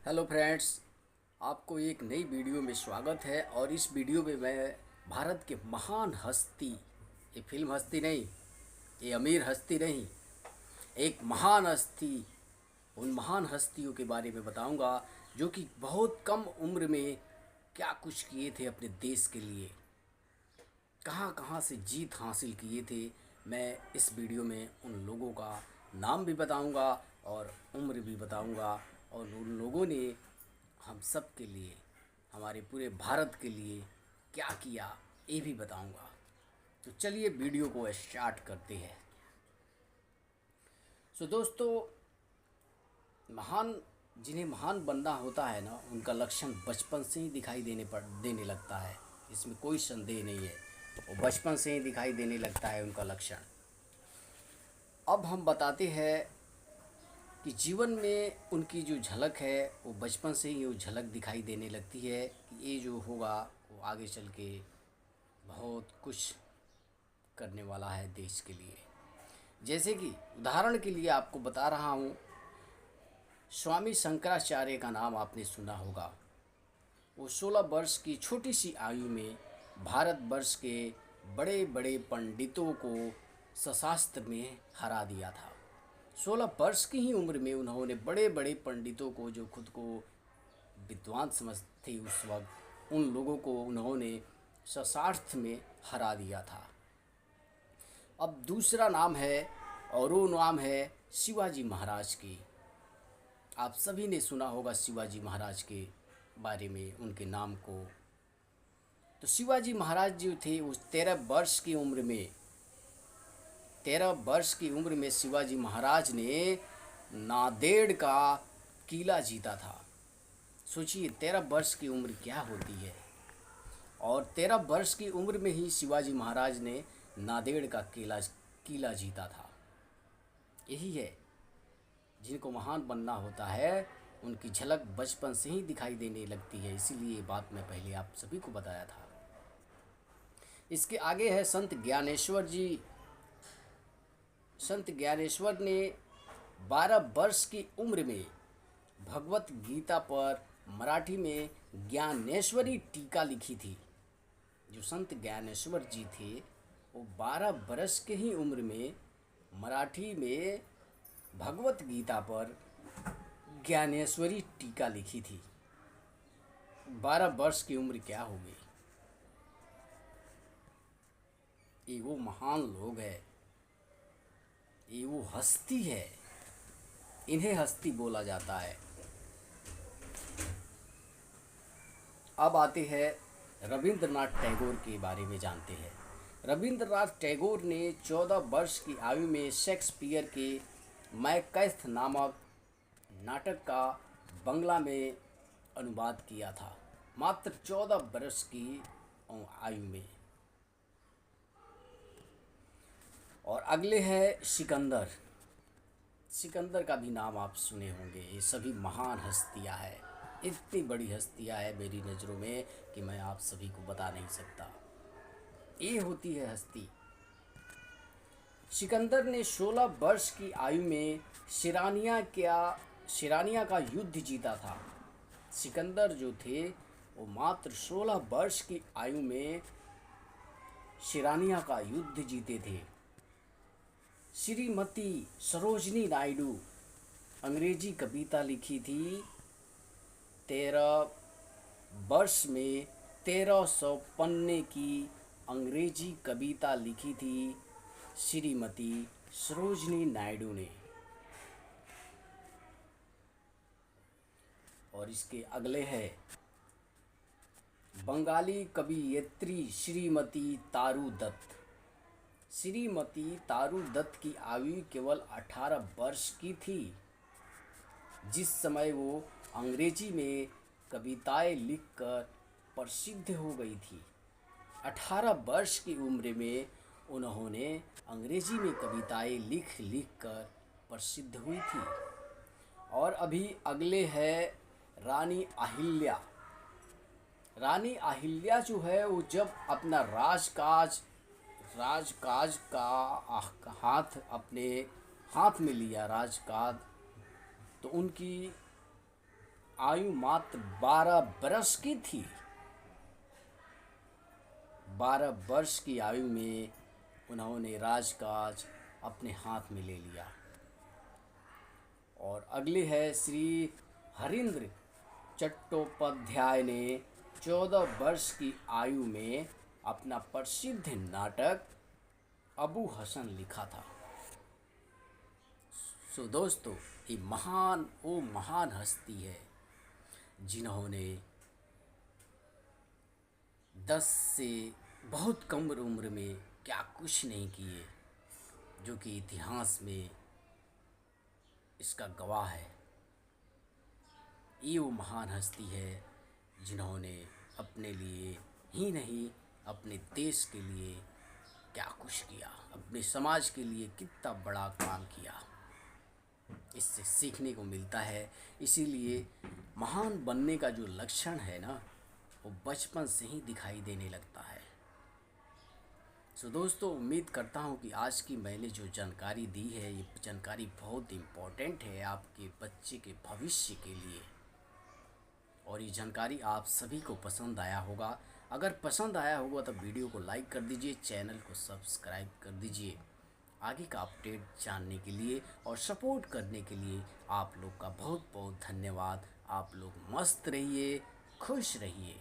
Hello friends, आपको एक नई वीडियो में स्वागत है। और इस वीडियो में मैं भारत के महान हस्ती, ये फिल्म हस्ती नहीं, ये अमीर हस्ती नहीं, एक महान हस्ती, उन महान हस्तियों के बारे में बताऊंगा जो कि बहुत कम उम्र में क्या कुछ किए थे अपने देश के लिए, कहाँ कहाँ से जीत हासिल किए थे। मैं इस वीडियो में उन लोगों का नाम भी बताऊंगा और उम्र भी बताऊंगा, और उन लोगों ने हम सब के लिए, हमारे पूरे भारत के लिए क्या किया ये भी बताऊंगा। तो चलिए वीडियो को स्टार्ट करते हैं। दोस्तों, महान, जिन्हें महान बनना होता है ना, उनका लक्षण बचपन से ही दिखाई देने लगता है। इसमें कोई संदेह नहीं है, वो बचपन से ही दिखाई देने लगता है उनका लक्षण। अब हम बताते हैं कि जीवन में उनकी जो झलक है वो बचपन से ही वो झलक दिखाई देने लगती है कि ये जो होगा वो आगे चल के बहुत कुछ करने वाला है देश के लिए। जैसे कि उदाहरण के लिए आपको बता रहा हूँ, स्वामी शंकराचार्य का नाम आपने सुना होगा। वो 16 वर्ष की छोटी सी आयु में भारतवर्ष के बड़े बड़े पंडितों को शस्त्र में हरा दिया था। 16 वर्ष की ही उम्र में उन्होंने बड़े बड़े पंडितों को, जो खुद को विद्वान समझते थे उस वक्त, उन लोगों को उन्होंने शस्त्र में हरा दिया था। अब दूसरा नाम है, और वो नाम है शिवाजी महाराज की। आप सभी ने सुना होगा शिवाजी महाराज के बारे में, उनके नाम को। तो शिवाजी महाराज जो थे उस 13 वर्ष की उम्र में शिवाजी महाराज ने नांदेड़ का किला जीता था। सोचिए 13 वर्ष की उम्र क्या होती है। और 13 वर्ष की उम्र में ही शिवाजी महाराज ने नांदेड़ का किला जीता था। यही है, जिनको महान बनना होता है उनकी झलक बचपन से ही दिखाई देने लगती है। इसीलिए ये बात मैं पहले आप सभी को बताया था। इसके आगे है संत ज्ञानेश्वर जी। संत ज्ञानेश्वर ने 12 वर्ष की उम्र में भगवत गीता पर मराठी में ज्ञानेश्वरी टीका लिखी थी। जो संत ज्ञानेश्वर जी थे वो 12 वर्ष के ही उम्र में मराठी में भगवत गीता पर ज्ञानेश्वरी टीका लिखी थी। 12 वर्ष की उम्र क्या हो गई। ये वो महान लोग है, ये वो हस्ती है, इन्हें हस्ती बोला जाता है। अब आते हैं रविंद्रनाथ टैगोर के बारे में जानते हैं। रविंद्रनाथ टैगोर ने 14 वर्ष की आयु में शेक्सपियर के मैकबेथ नामक नाटक का बंगला में अनुवाद किया था, मात्र 14 वर्ष की आयु में। और अगले है सिकंदर। सिकंदर का भी नाम आप सुने होंगे। ये सभी महान हस्तियां हैं, इतनी बड़ी हस्तियां हैं मेरी नज़रों में कि मैं आप सभी को बता नहीं सकता। ये होती है हस्ती। सिकंदर ने 16 वर्ष की आयु में शिरानिया का युद्ध जीता था। सिकंदर जो थे वो मात्र 16 वर्ष की आयु में शिरानिया का युद्ध जीते थे। श्रीमती सरोजनी नायडू अंग्रेजी कविता लिखी थी। 13 वर्ष में 1300 पन्ने की अंग्रेजी कविता लिखी थी श्रीमती सरोजनी नायडू ने। और इसके अगले है बंगाली कवियत्री श्रीमती तारू दत्त। श्रीमती तारू दत्त की आयु केवल 18 वर्ष की थी जिस समय वो अंग्रेजी में कविताएं लिखकर प्रसिद्ध हो गई थी। 18 वर्ष की उम्र में उन्होंने अंग्रेजी में कविताएं लिख कर प्रसिद्ध हुई थी। और अभी अगले है रानी अहिल्या। रानी अहिल्या जो है वो जब अपना राजकाज का हाथ अपने हाथ में लिया राजकाज, तो उनकी आयु मात्र 12 बरस की थी। 12 वर्ष की आयु में उन्होंने राजकाज अपने हाथ में ले लिया। और अगले है श्री हरींद्र चट्टोपाध्याय ने 14 वर्ष की आयु में अपना प्रसिद्ध नाटक अबू हसन लिखा था। सो दोस्तों, ये महान हस्ती है जिन्होंने 10 से बहुत कम उम्र में क्या कुछ नहीं किए, जो कि इतिहास में इसका गवाह है। ये वो महान हस्ती है जिन्होंने अपने लिए ही नहीं, अपने देश के लिए क्या कुछ किया, अपने समाज के लिए कितना बड़ा काम किया। इससे सीखने को मिलता है। इसीलिए महान बनने का जो लक्षण है ना, वो बचपन से ही दिखाई देने लगता है। सो दोस्तों, उम्मीद करता हूँ कि आज की मैंने जो जानकारी दी है, ये जानकारी बहुत इम्पोर्टेंट है आपके बच्चे के भविष्य के लिए। और ये जानकारी आप सभी को पसंद आया होगा। अगर पसंद आया होगा तो वीडियो को लाइक कर दीजिए, चैनल को सब्सक्राइब कर दीजिए। आगे का अपडेट जानने के लिए और सपोर्ट करने के लिए आप लोग का बहुत बहुत धन्यवाद। आप लोग मस्त रहिए, खुश रहिए।